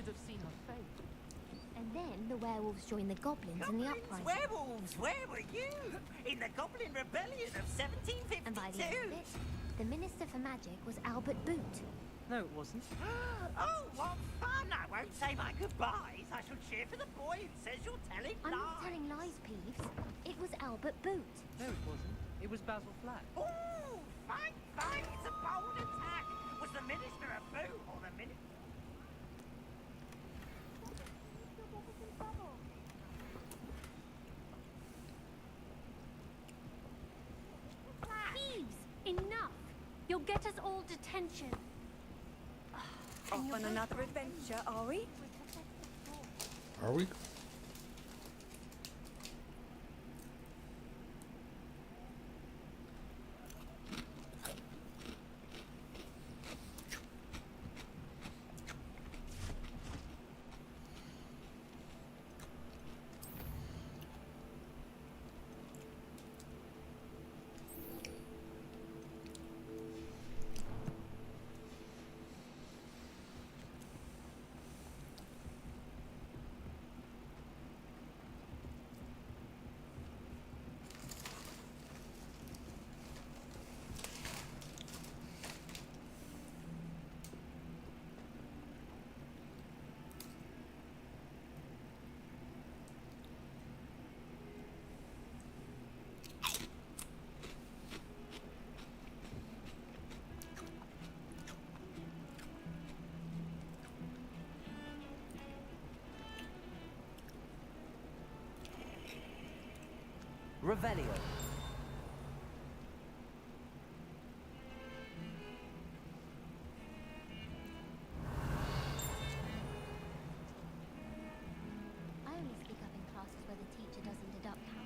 should have seen her fate. And then the werewolves joined the goblins in the uprising. Werewolves, where were you? In the Goblin Rebellion of 1752. And by the end of it, the Minister for Magic was Albert Boot. No, it wasn't. Oh, what fun! I won't say my goodbyes. I shall cheer for the boy who says you're telling I'm lies. not telling lies, Peeves. It was Albert Boot. No, it wasn't. It was Basil Flat. Ooh, fine, fine. It's a bold attack. Was the Minister a boo or the Minister? Peeves, enough! You'll get us all detention. Off on another adventure, are we? Are we? Revelio. I only speak up in classes where the teacher doesn't deduct how.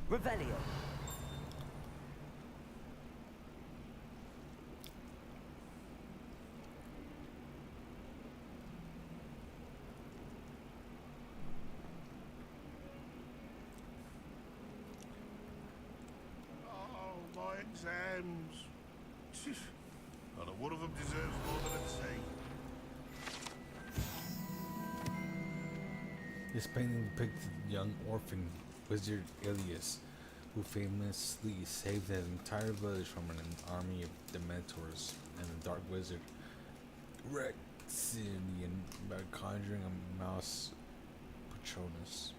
Revelio. Oh, my exams. Not a one of them deserves more than a C. This painting depicted the young orphan wizard Ilias, who famously saved an entire village from an army of Dementors and the Dark Wizard Rexian by conjuring a mouse Patronus.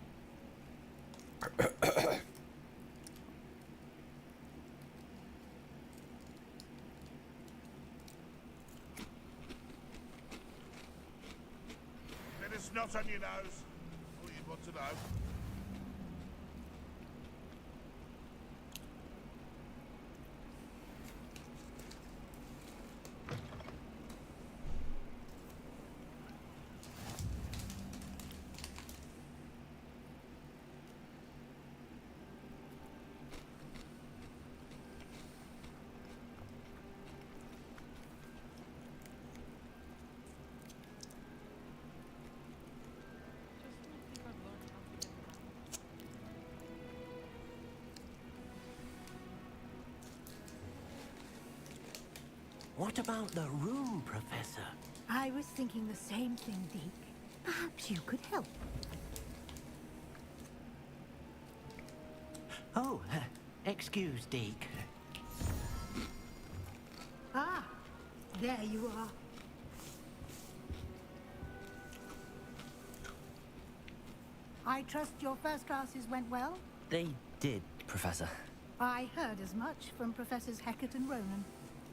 Let a snot on your nose. All you want to know. What about the room, Professor? I was thinking the same thing, Deke. Perhaps you could help. Oh, excuse, Deke. Ah, there you are. I trust your first classes went well? They did, Professor. I heard as much from Professors Hecat and Ronan.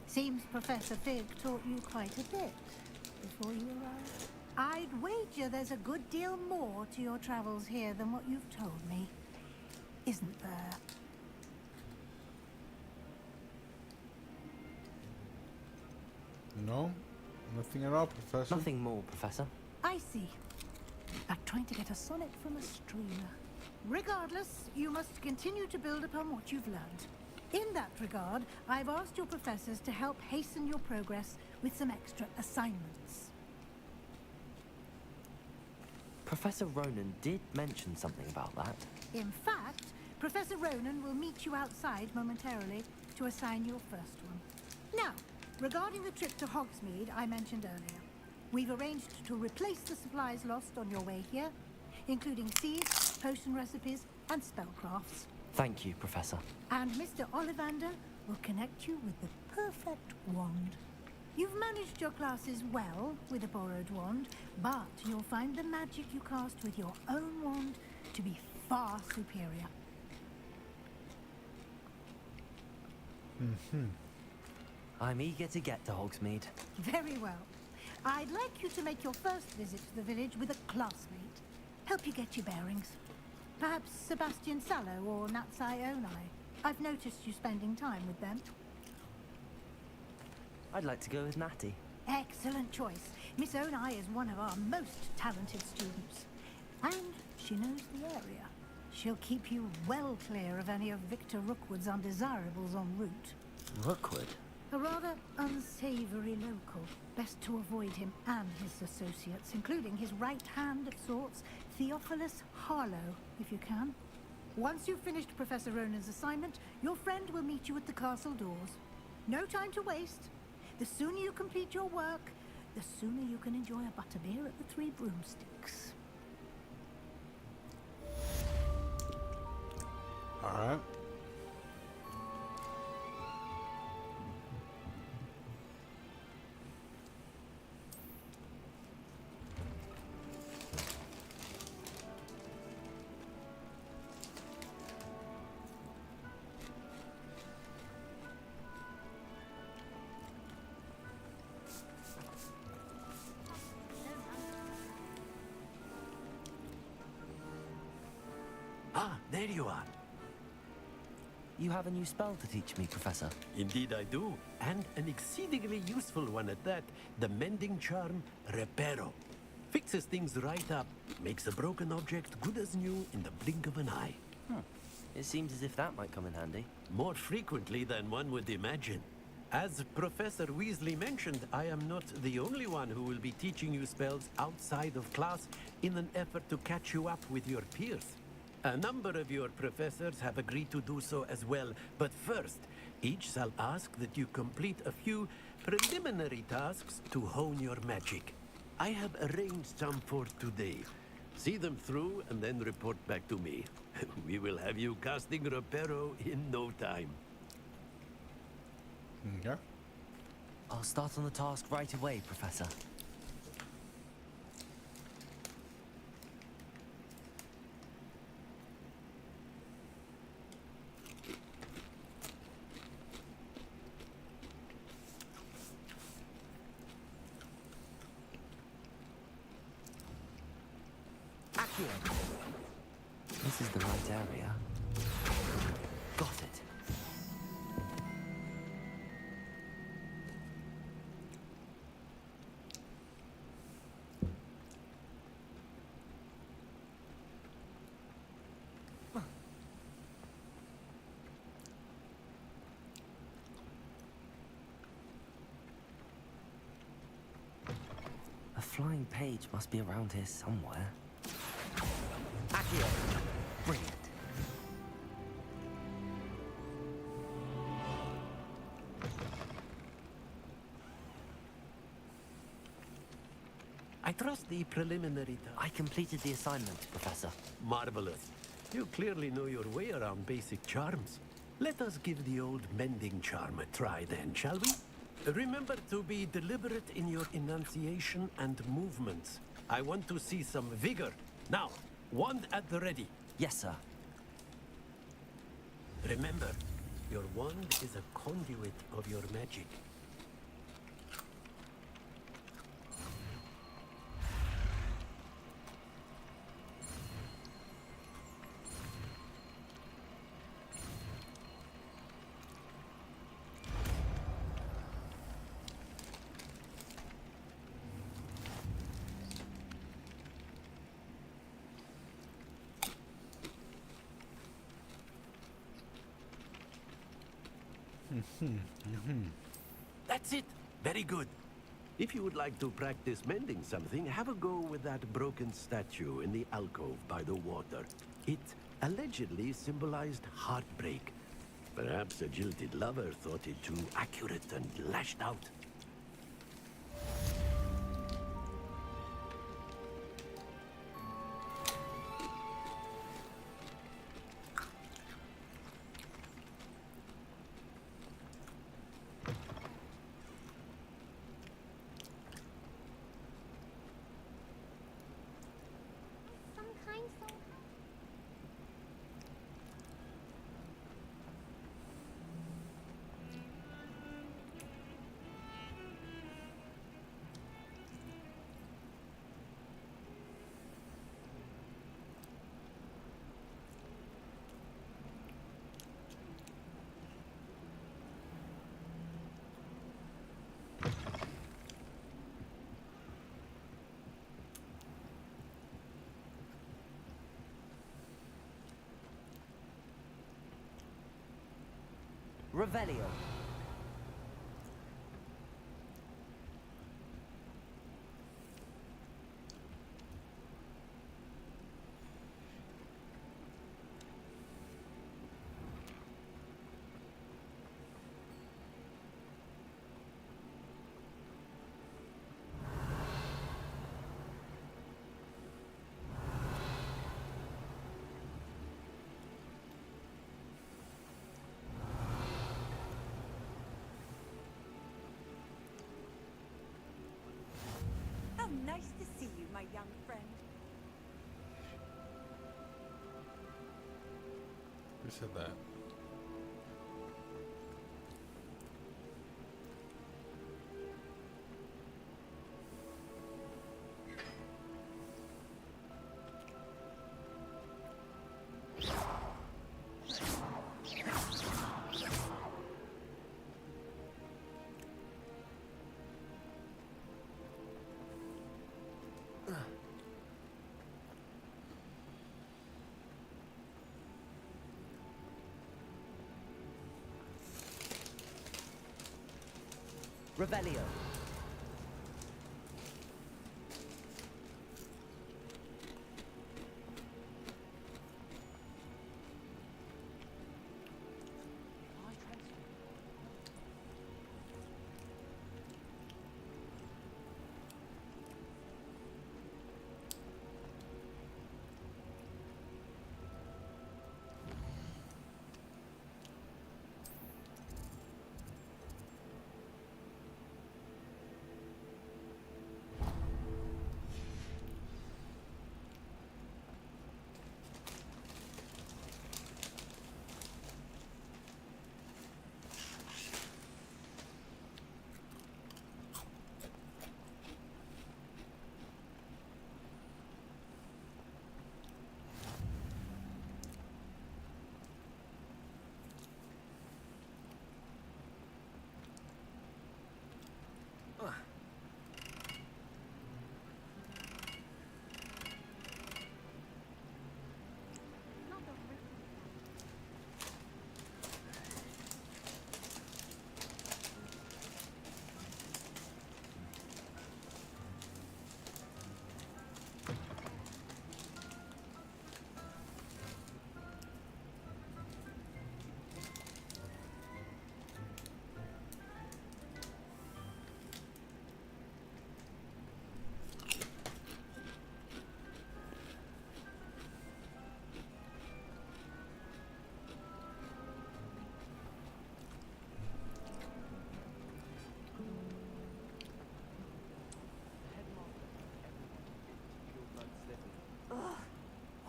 Seems Professor Fig taught you quite a bit before you arrived. I'd wager there's a good deal more to your travels here than what you've told me. Isn't there? No, nothing at all, Professor. Nothing more, Professor. I see. Like trying to get a sonnet from a streamer. Regardless, you must continue to build upon what you've learned. In that regard, I've asked your professors to help hasten your progress with some extra assignments. Professor Ronan did mention something about that. In fact, Professor Ronan will meet you outside momentarily to assign your first one. Now, regarding the trip to Hogsmeade I mentioned earlier, we've arranged to replace the supplies lost on your way here, including seeds, potion recipes, and spellcrafts. Thank you, Professor. And Mr. Ollivander will connect you with the perfect wand. You've managed your classes well with a borrowed wand, but you'll find the magic you cast with your own wand to be far superior. I'm eager to get to Hogsmeade. Very well. I'd like you to make your first visit to the village with a classmate. Help you get your bearings. Perhaps Sebastian Sallow or Natsai Onai. I've noticed you spending time with them. I'd like to go with Natty. Excellent choice. Miss Onai is one of our most talented students. And she knows the area. She'll keep you well clear of any of Victor Rookwood's undesirables en route. Rookwood? A rather unsavory local. Best to avoid him and his associates, including his right hand of sorts, Theophilus Harlow, if you can. Once you've finished Professor Ronan's assignment, your friend will meet you at the castle doors. No time to waste. The sooner you complete your work, the sooner you can enjoy a butterbeer at the Three Broomsticks. All right. Ah, there you are. You have a new spell to teach me, Professor. Indeed I do. And an exceedingly useful one at that. The mending charm, Reparo. Fixes things right up. Makes a broken object good as new in the blink of an eye. It seems as if that might come in handy. More frequently than one would imagine. As Professor Weasley mentioned, I am not the only one who will be teaching you spells outside of class in an effort to catch you up with your peers. A number of your professors have agreed to do so as well, but first, each shall ask that you complete a few preliminary tasks to hone your magic. I have arranged some for today. See them through and then report back to me. We will have you casting Reparo in no time. Okay. I'll start on the task right away, Professor. This is the right area. Got it. A flying page must be around here somewhere. Accio! Brilliant. I trust the preliminary I completed the assignment, Professor. Marvelous. You clearly know your way around basic charms. Let us give the old mending charm a try then, shall we? Remember to be deliberate in your enunciation and movements. I want to see some vigor. Now, wand at the ready. Yes, sir. Remember, your wand is a conduit of your magic. That's it. Very good. If you would like to practice mending something, have a go with that broken statue in the alcove by the water. It allegedly symbolized heartbreak. Perhaps a jilted lover thought it too accurate and lashed out. Some kind soul. Revelio. How nice to see you, my young friend. Who said that? Revelio.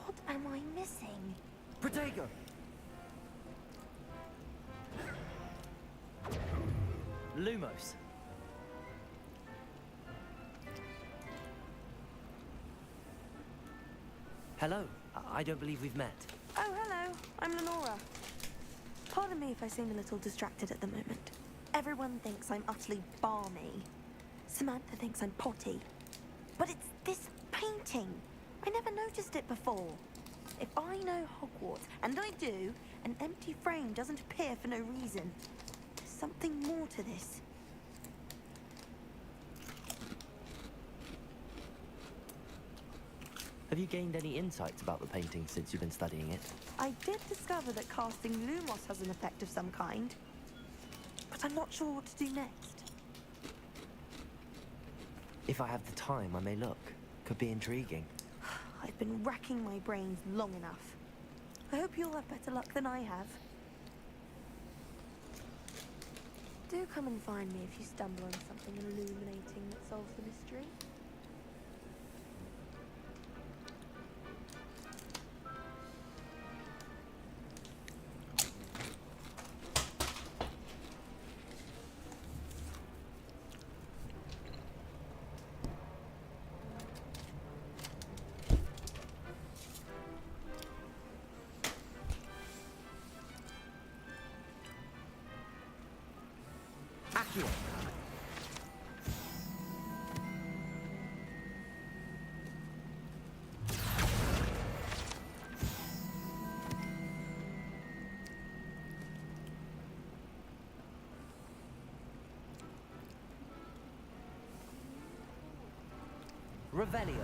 What am I missing? Protego. Lumos. Hello. I don't believe we've met. Oh, hello. I'm Lenora. Pardon me if I seem a little distracted at the moment. Everyone thinks I'm utterly balmy. Samantha thinks I'm potty. But it's this painting. I never noticed it before. If I know Hogwarts, and I do, an empty frame doesn't appear for no reason. something more to this. Have you gained any insights about the painting since you've been studying it? I did discover that casting Lumos has an effect of some kind, but I'm not sure what to do next. If I have the time, I may look. Could be intriguing. I've been racking my brains long enough. I hope you'll have better luck than I have. Do come and find me if you stumble on something illuminating that solves the mystery. Accio! Revelio.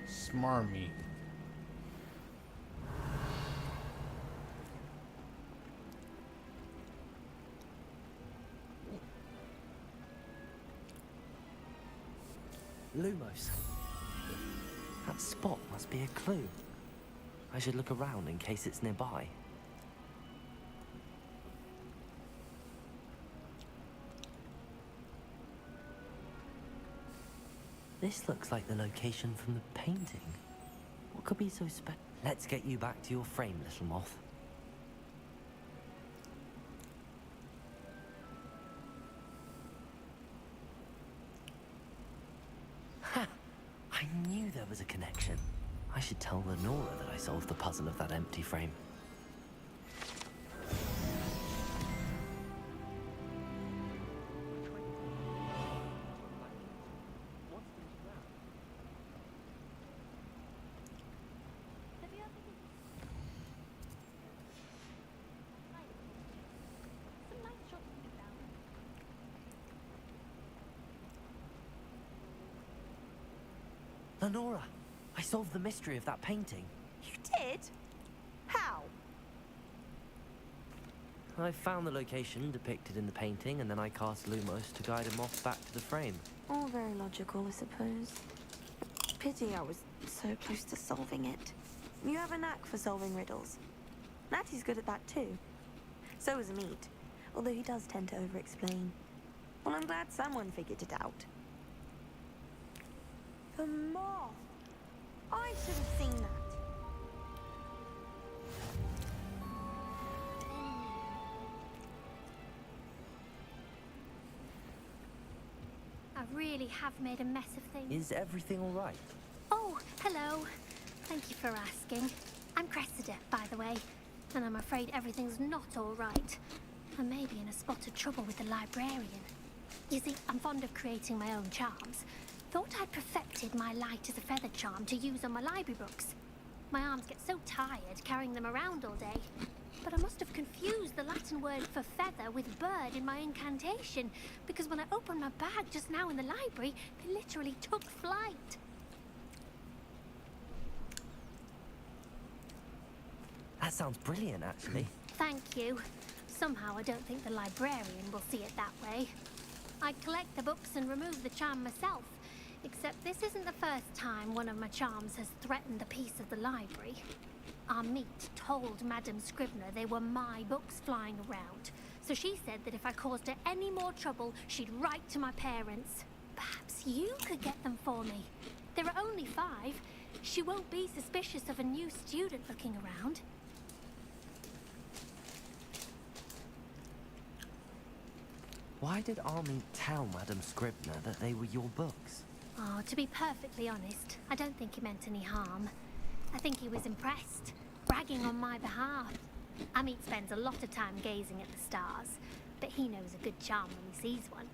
Smarmy. Lumos. That spot must be a clue. I should look around in case it's nearby. This looks like the location from the painting. What could be so special? Let's get you back to your frame, little moth. Ha! I knew there was a connection. I should tell Lenora that I solved the puzzle of that empty frame. Lenora, I solved the mystery of that painting. You did? How? I found the location depicted in the painting, and then I cast Lumos to guide a moth back to the frame. All very logical, I suppose. Pity I was so close to solving it. You have a knack for solving riddles. Natty's good at that too. So is Mead, although he does tend to over-explain. Well, I'm glad someone figured it out. The moth! I should have seen that. I really have made a mess of things. Is everything all right? Oh, hello. Thank you for asking. I'm Cressida, by the way, and I'm afraid everything's not all right. I may be in a spot of trouble with the librarian. You see, I'm fond of creating my own charms. Thought I'd perfected my light as a feather charm to use on my library books. My arms get so tired carrying them around all day. But I must have confused the Latin word for feather with bird in my incantation, because when I opened my bag just now in the library, they literally took flight. That sounds brilliant, actually. Thank you. Somehow I don't think the librarian will see it that way. I collect the books and remove the charm myself. Except this isn't the first time one of my charms has threatened the peace of the library. Our meet told Madame Scribner they were my books flying around, so she said that if I caused her any more trouble, she'd write to my parents. Perhaps you could get them for me. There are only 5. She won't be suspicious of a new student looking around. Why did Army tell Madame Scribner that they were your books? Oh, to be perfectly honest, I don't think he meant any harm. I think he was impressed, bragging on my behalf. Amit spends a lot of time gazing at the stars, but he knows a good charm when he sees one.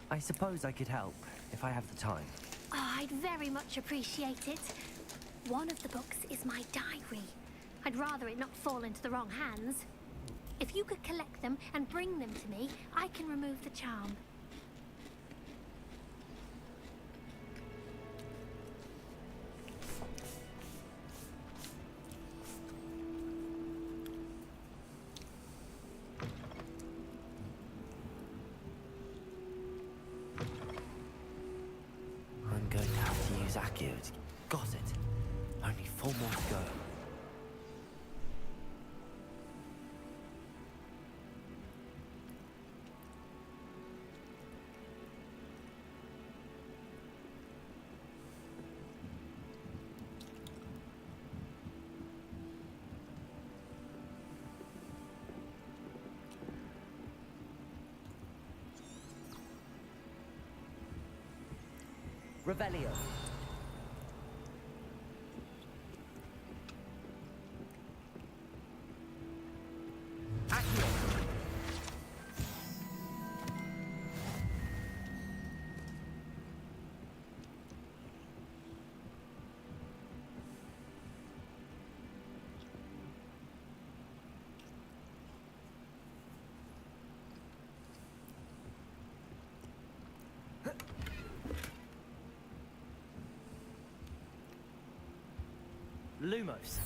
I suppose I could help, if I have the time. Oh, I'd very much appreciate it. One of the books is my diary. I'd rather it not fall into the wrong hands. If you could collect them and bring them to me, I can remove the charm. I'm going to have to use Accio. Got it. Only 4 more to go. Revelio. Accio. Lumos.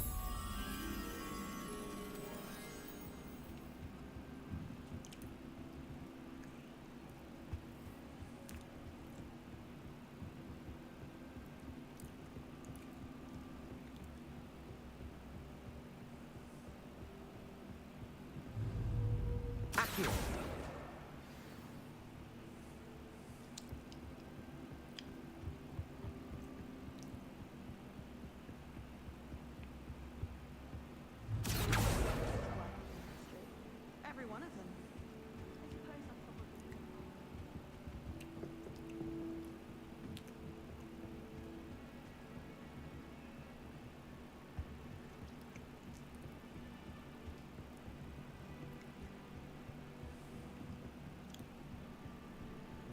Accio. Every one of them.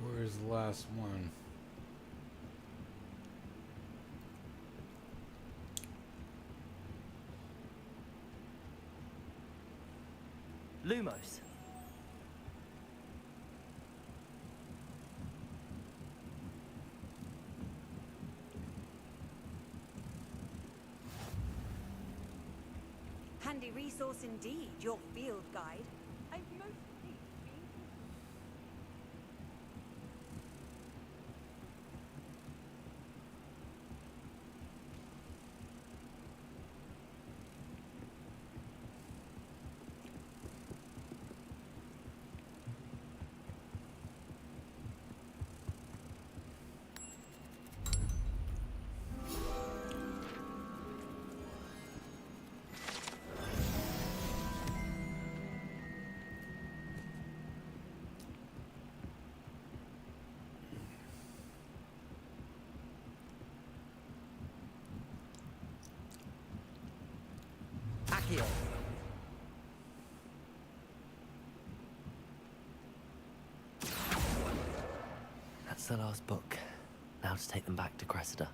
Where's the last one? Lumos. Handy resource indeed, your field guide. I've mostly Accio. That's the last book. Now to take them back to Cressida.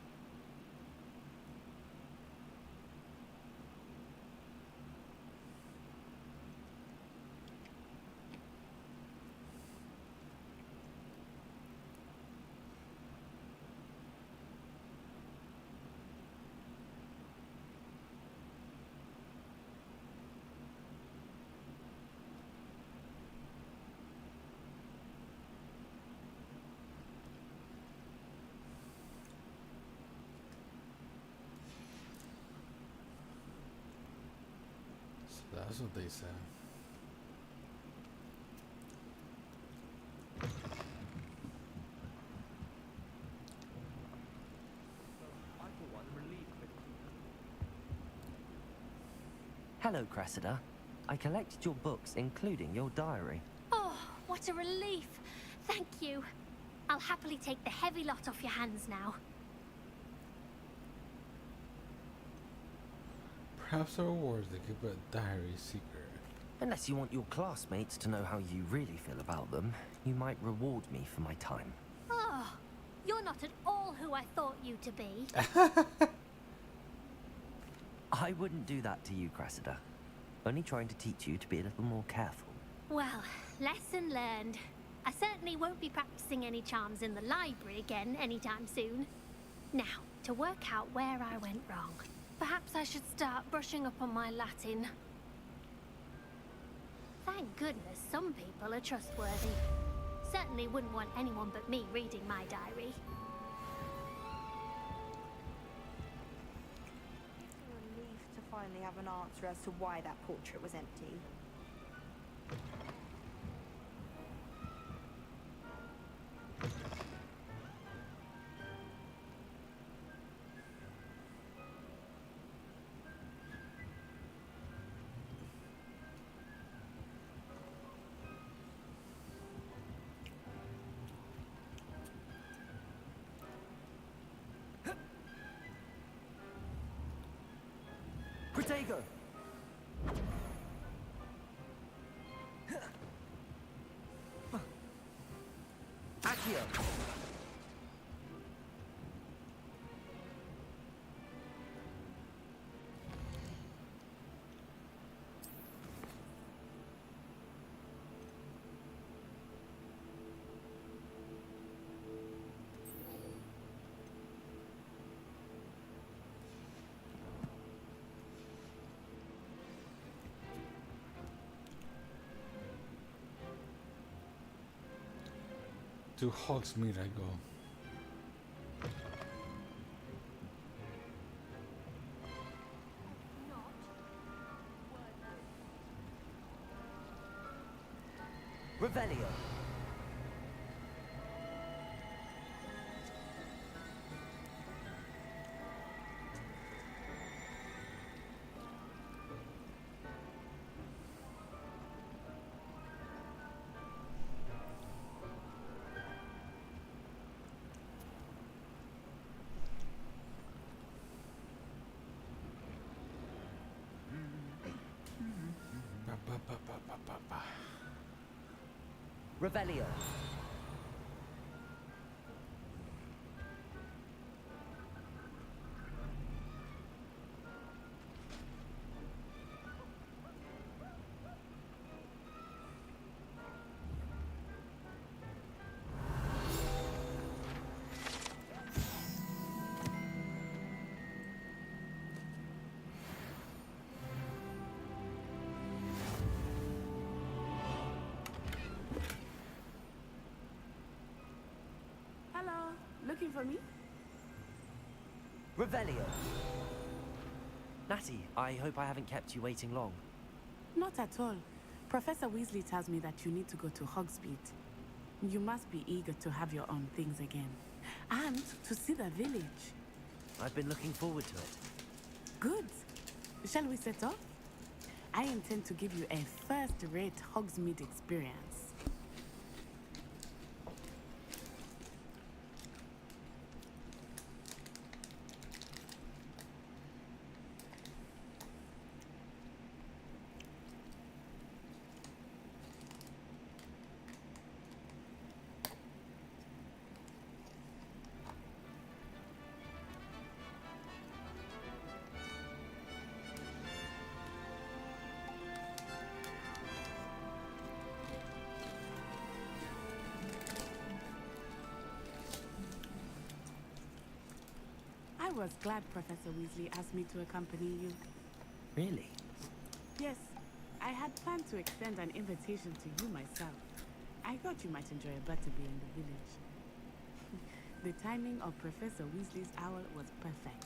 So that's what they said. Hello, Cressida. I collected your books, including your diary. Oh, what a relief. Thank you. I'll happily take the heavy lot off your hands now. Perhaps our rewards to keep a diary secret. Unless you want your classmates to know how you really feel about them, you might reward me for my time. Oh, you're not at all who I thought you to be. I wouldn't do that to you, Cressida. Only trying to teach you to be a little more careful. Well, lesson learned. I certainly won't be practicing any charms in the library again anytime soon. Now, to work out where I went wrong. Perhaps I should start brushing up on my Latin. Thank goodness some people are trustworthy. Certainly wouldn't want anyone but me reading my diary. Relief to finally have an answer as to why that portrait was empty. Protego! Accio! To Hogsmeade I go. Revelio! Ba. Revelio! Hello, looking for me? Revelio! Natty, I hope I haven't kept you waiting long. Not at all. Professor Weasley tells me that you need to go to Hogsmeade. You must be eager to have your own things again. And to see the village. I've been looking forward to it. Good. Shall we set off? I intend to give you a first-rate Hogsmeade experience. I was glad Professor Weasley asked me to accompany you. Really? Yes, I had planned to extend an invitation to you myself. I thought you might enjoy a butterbeer in the village. The timing of Professor Weasley's owl was perfect.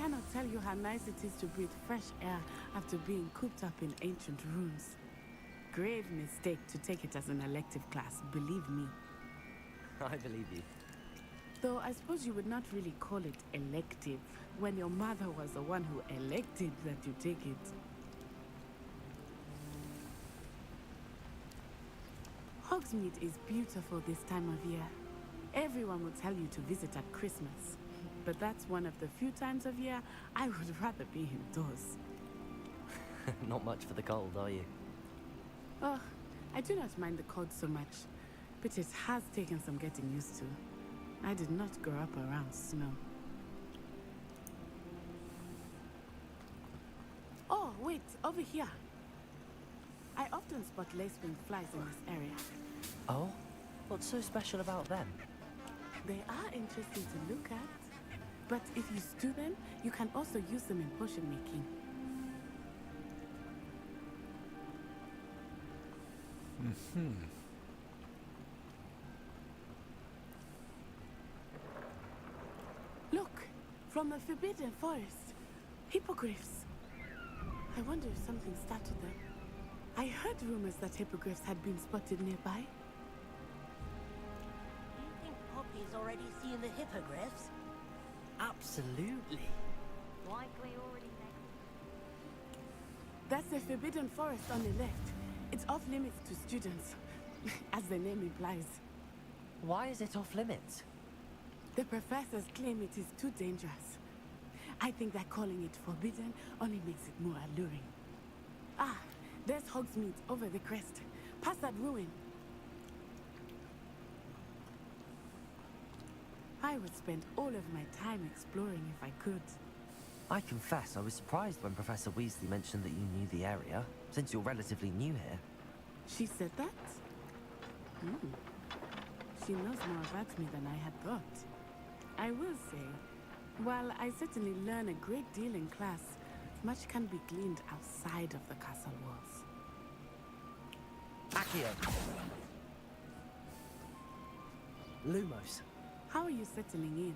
cannot tell you how nice it is to breathe fresh air after being cooped up in ancient rooms. Grave mistake to take it as an elective class, believe me. I believe you. Though I suppose you would not really call it elective when your mother was the one who elected that you take it. Hogsmeade is beautiful this time of year. Everyone will tell you to visit at Christmas. But that's one of the few times of year I would rather be indoors. Not much for the cold, are you? Oh, I do not mind the cold so much, but it has taken some getting used to. I did not grow up around snow. Oh, wait, over here. I often spot lacewing flies in this area. Oh? What's so special about them? They are interesting to look at, but if you stew them, you can also use them in potion making. Look, from the Forbidden Forest. Hippogriffs. I wonder if something started them. I heard rumors that hippogriffs had been spotted nearby. Do you think Poppy's already seen the hippogriffs? Absolutely. Likely already met. That's the Forbidden Forest on the left. It's off limits to students, as the name implies. Why is it off limits? The professors claim it is too dangerous. I think that calling it forbidden only makes it more alluring. Ah, there's Hogsmeade over the crest. Past that ruin. I would spend all of my time exploring if I could. I confess I was surprised when Professor Weasley mentioned that you knew the area, since you're relatively new here. She said that? She knows more about me than I had thought. I will say, while I certainly learn a great deal in class, much can be gleaned outside of the castle walls. Accio! Lumos. How are you settling in?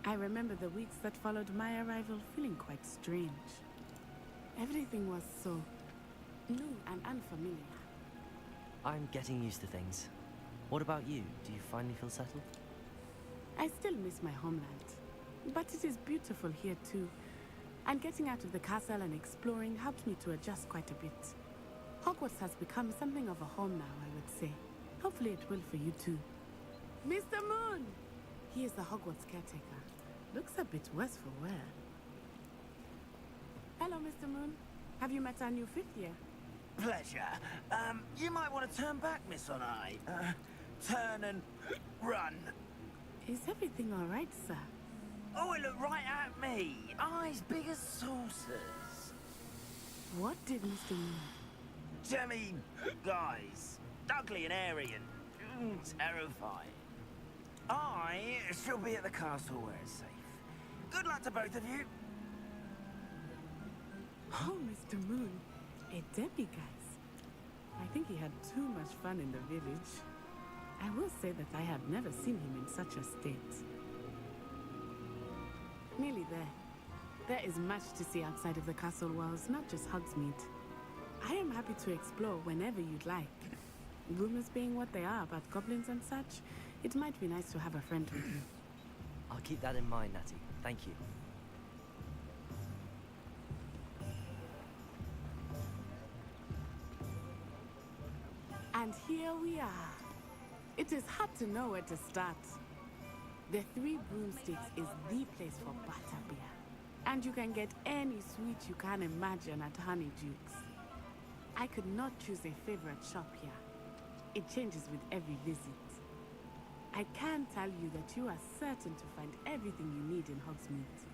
I remember the weeks that followed my arrival feeling quite strange. Everything was so new and unfamiliar. I'm getting used to things. What about you? Do you finally feel settled? I still miss my homeland, but it is beautiful here too. And getting out of the castle and exploring helped me to adjust quite a bit. Hogwarts has become something of a home now, I would say. Hopefully it will for you too. Mr. Moon! He is the Hogwarts caretaker. Looks a bit worse for wear. Hello, Mr. Moon. Have you met our new fifth year? Pleasure. You might want to turn back, Miss Onai. Turn and run. Is everything all right, sir? Oh, it looked right at me. Eyes big as saucers. What did Mr. Moon? Jemmy guys. Ugly and airy and terrifying. I shall be at the castle where it's safe. Good luck to both of you. Oh, Mr. Moon. A demiguise. I think he had too much fun in the village. I will say that I have never seen him in such a state. Nearly there. There is much to see outside of the castle walls, not just Hogsmeade. I am happy to explore whenever you'd like. Rumors being what they are about goblins and such, it might be nice to have a friend with you. I'll keep that in mind, Natty. Thank you. And here we are. It is hard to know where to start. The Three Broomsticks is the place for butterbeer. And you can get any sweet you can imagine at Honeydukes. I could not choose a favorite shop here. It changes with every visit. I can tell you that you are certain to find everything you need in Hogsmeade.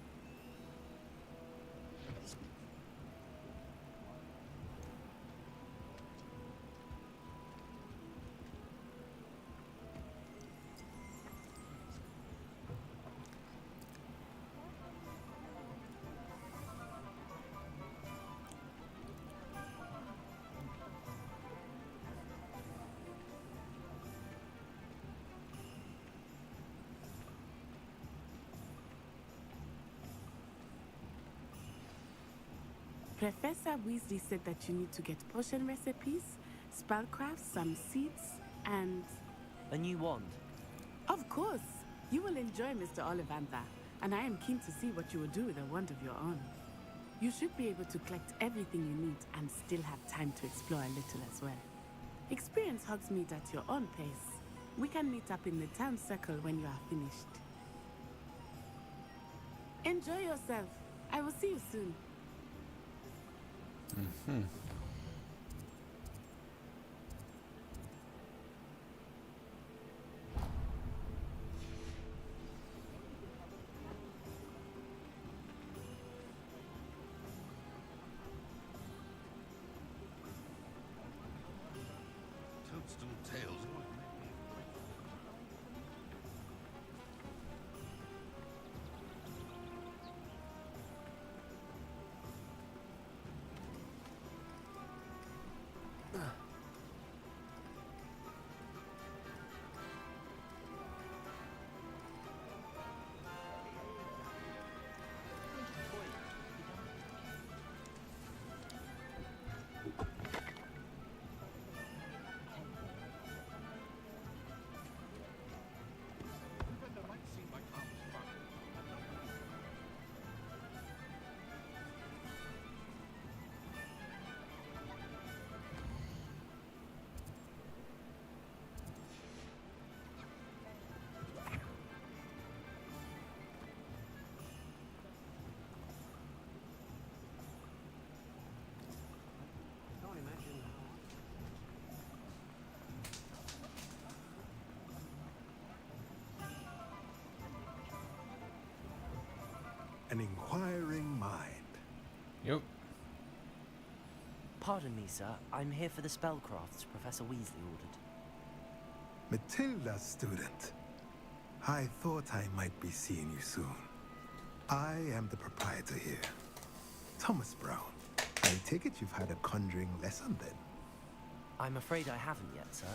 Professor Weasley said that you need to get potion recipes, spellcrafts, some seeds, and... A new wand. Of course! You will enjoy Mr. Ollivander, and I am keen to see what you will do with a wand of your own. You should be able to collect everything you need and still have time to explore a little as well. Experience Hogsmeade at your own pace. We can meet up in the town circle when you are finished. Enjoy yourself. I will see you soon. Toadstool tails. Can't imagine how... An inquiring mind. Yep. Pardon me, sir. I'm here for the spellcrafts Professor Weasley ordered. Matilda's student. I thought I might be seeing you soon. I am the proprietor here, Thomas Brown. I take it you've had a conjuring lesson then? I'm afraid I haven't yet, sir.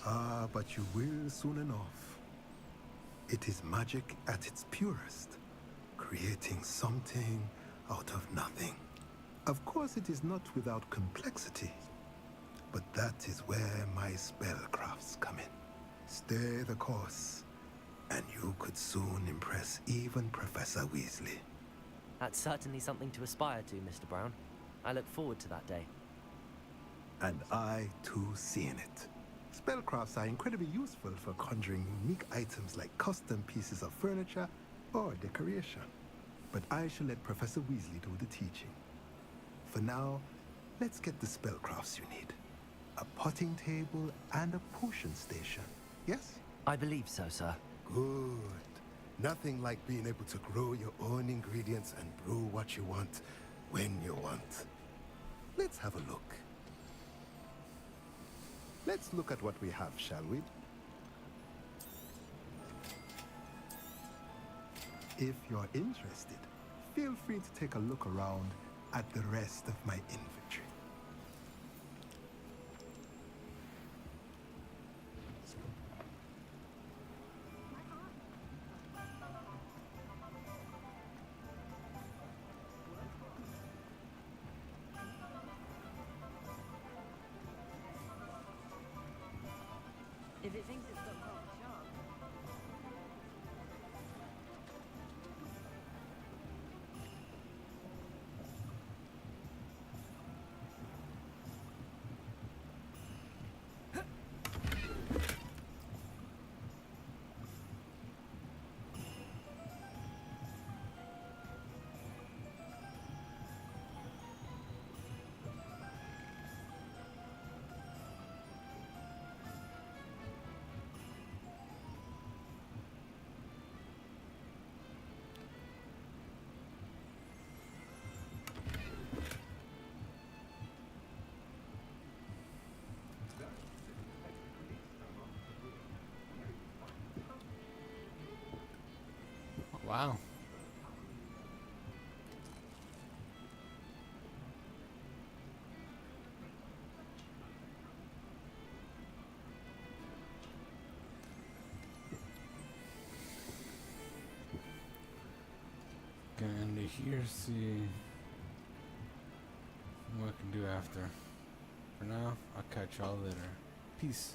Ah, but you will soon enough. It is magic at its purest, creating something out of nothing. Of course, it is not without complexity, but that is where my spellcrafts come in. Stay the course, and you could soon impress even Professor Weasley. That's certainly something to aspire to, Mr. Brown. I look forward to that day. And I, too, seeing it. Spellcrafts are incredibly useful for conjuring unique items like custom pieces of furniture or decoration. But I shall let Professor Weasley do the teaching. For now, let's get the spellcrafts you need. A potting table and a potion station, yes? I believe so, sir. Good. Nothing like being able to grow your own ingredients and brew what you want when you want. Let's have a look. Let's look at what we have, shall we? If you're interested, feel free to take a look around at the rest of my inventory. If it thinks it's got half a charm. Wow. And here's the what I can do after. For now, I'll catch y'all later. Peace.